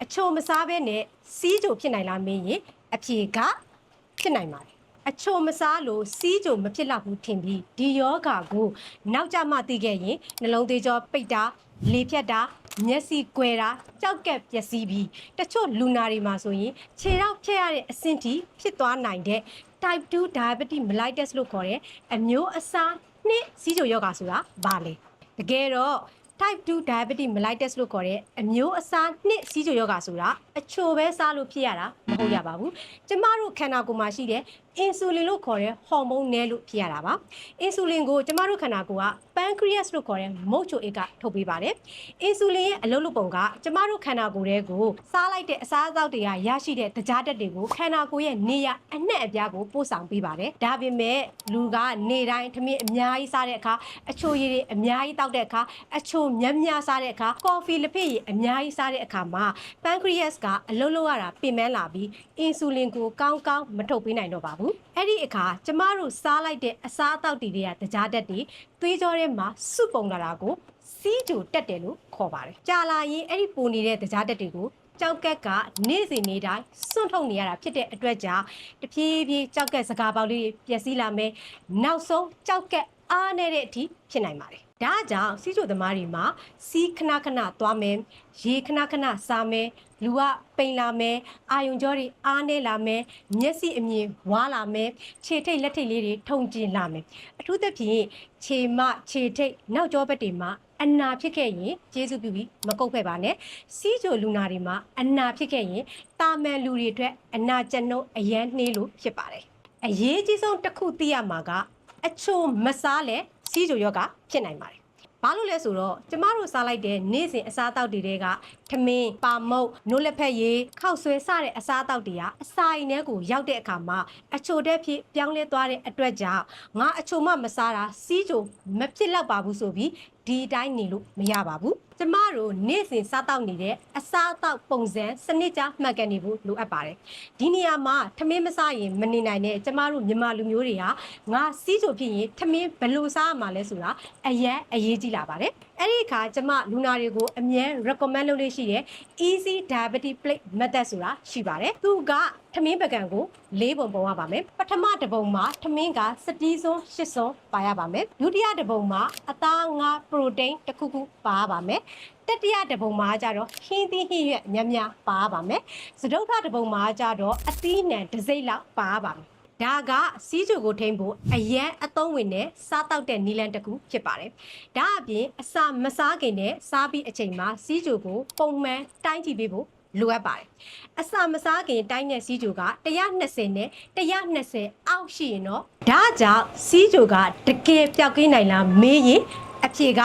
အချိုမစားဘဲနဲ့စီးကြိုဖြစ်နိုင်လားမင်းရင်အဖြေကဖြစ်နိုင်ပါတယ်အချိုမစားလို့စီးကြိုမဖြစ်တော့ဘူးထင်ပြီးဒီယောဂါကိုနောက်ကျမှသိခဲ့ရင်နှလုံးသွေးကြောပိတ်တာလေဖြတ်တာမျက်စိကွယ်တာကြောက်ကက်ပျက်စီးပြီးတချို့လူနာတွေမှာဆိုရင်ခြေထောက်ဖြတ်ရတဲ့အဆင့်ထိဖြစ်သွားနိုင်တဲ့ type 2 diabetes mellitus လို့ခေါ်တဲ့အမျိုးအစားနှစ်စီးကြိုယောဂါဆိုတာဘာလဲတကယ်တော့type 2 diabetes mellitus လို့ခေါ်တဲ့အမျိုးအစားနှစ်စီးကြိုယောဂါဆိုတာအချိုပဲစားလို့ဖြစ်ရတာမဟုတ်ရပါဘူးကျမတို့ခန္ဓာကိုယ်မှာရှိတဲ့အင်ဆူလင်လို့ခေါ်တဲ့ဟော်မုန်းနဲ့လို့ဖြစ်ရတာပါအင်ဆူလင်ကိုကျမတို့ခန္ဓာကိုယ်က pancreas လို့ခေါ်တဲ့မုတ်ချိုအိတ်ကထုတ်ပေးပါတယ်အင်ဆူလင်ရဲ့အလုပ်လုပ်ပုံကကျမတို့ခန္ဓာကိုယ်ရဲ့ကိုစားလိုက်တဲ့အစားအသောက်တွေကရရှိတဲ့တကြားတက်တွေကိုခန္ဓာကိုယ်ရဲ့နေရအနှံ့အပြားကိုပို့ဆောင်ပေးပါတယ်ဒါပေမဲ့လူကနေတိုင်းထမင်းအများကြီးစားတဲ့အခါအချိုရည်တွေအများကြီးတောက်တဲ့အခါအချိုများစားတဲ့အခါကော်ဖီလက်ဖက်ရည်အများကြီးစားတဲ့အခါမှာ pancreas ကအလုပ်လုပ်ရတာပင်ပန်းလာပြီးအင်ဆူလင်ကိုကောင်းကောင်းမထုတ်ပေးနိုင်တော့ပါဘူးအဲ့ဒီအခါကျမတို့စားလိုက်တဲ့အစားအသောက်တွေကတကြားတက်တွေသွေးကြောထဲမှာစုပုံလာတာကိုစီးကြိုတက်တယ်လို့ခေါ်ပါတယ်ကြာလာရင်အဲ့ဒီပိုနေတဲ့တကြားတက်တွေကိုကြောက်ကက်ကနေ့စဉ်နေ့တိုင်းစွန့်ထုတ်နေရတာဖြစ်တဲ့အတွက်ကြောင့်တဖြည်းဖြည်းကြောက်ကက်စကားပေါက်လေးပျက်စီးလာမယ်နောက်ဆုံးကြောက်ကက်အားနေတဲ့အထိဖြစ်နိုင်ပါတယ်ဒါကြောင့်စီးကြိုသမားတွေမှာစီးခဏခဏသွားမယ်ရေခဏခဏစားမယ်လူကပိန်လာမယ်အာယုံကြောတွေအားနေလာမယ်မျက်စိအမြင်ဝါလာမယ်ခြေထိတ်လက်ထိတ်လေးတွေထုံကျင်လာမယ်အထူးသဖြင့်ခြေမခြေထိတ်နောက်ကျောဘက်တွေမှာအနာဖြစ်ခဲ့ရင်ကျေးဇူးပြုပြီးမကုတ်ဖက်ပါနဲ့စီးကြိုလူနာတွေမှာအနာဖြစ်ခဲ့ရင်တာမန်လူတွေအတွက်အနာကျနှုတ်အရန်နှေးလို့ဖြစ်ပါတယ်အရေးကြီးဆုံးတစ်ခုသိရမှာကအချိုမစားလဲစီးကြိုယောဂဖြစ်နိုင်ပါတယ်ဘာလို့လဲဆိုတော့ကျမတို့စားလိုက်တဲ့နေ့စဉ်အစားအသောက်တွေကထမင်းပါမုတ်နိုးလက်ဖက်ရည်ခောက်ဆွဲစတဲ့အစားအသောက်တွေကအစာအိမ်ထဲကိုရောက်တဲ့အခါမှာအချိုတဲ့ဖြစ်ပြောင်းလဲသွားတဲ့အတွက်ကြောင့်ငါအချိုမမစားတာစီးကြိုမဖြစ်တော့ပါဘူးဆိုပြီးဒီအတိုင်းနေလို့မရပါဘူးကျမတို့နေ့စဉ်စားတောက်နေတဲ့အစားအသောက်ပုံစံစနစ်ကျမှတ်ကန်နေဖို့လိုအပ်ပါတယ်ဒီနေရာမှာထမင်းမစားရင်မနေနိုင်တဲ့ကျမတို့မြန်မာလူမျိုးတွေဟာငါစီးကြိုဖြစ်ရင်ထမင်းဘယ်လိုစားရမှာလဲဆိုတာအရေးကြီးလာပါတယ်အဲ့ဒီအခါကျမလူနာတွေကိုအမြဲ recommend လုပ်လို့ရှိတဲ့ easy diabetes plate method ဆိုတာရှိပါတယ်သူကထမင်းပကံကို၄ပုံပုံရပါမယ်ပထမတစ်ပုံမှာထမင်းကစတီးစွန်း၈စွန်းပါရပါမယ်ဒုတိယတစ်ပုံမှာအသားငါပရိုတိန်းတစ်ခုခုပါရပါမယ်တတိယတစ်ပုံမှာကျတော့ဟင်းသီးဟင်းရွက်များများပါရပါမယ်စတုတ္ထတစ်ပုံမှာကျတော့အသီးနှံတစ်စိမ့်လောက်ပါရပါမယ်ဒါကစီးကြိုကိုထိန်းဖို့အရန်အသုံးဝင်တဲ့စားတောက်တဲ့နီလန်တစ်ခုဖြစ်ပါတယ်။ဒါအပြင်အစာမစားခင်နဲ့စားပြီးအချိန်မှာစီးကြိုကိုပုံမှန်တိုင်းကြည့်ပေးဖို့လိုအပ်ပါတယ်။အစာမစားခင်တိုင်းတဲ့စီးကြိုက120နဲ့120အောက်ရှိရင်တော့ဒါကြောင့်စီးကြိုကတကယ်ပျောက်ကင်းနိုင်လားမေးရင်အဖြေက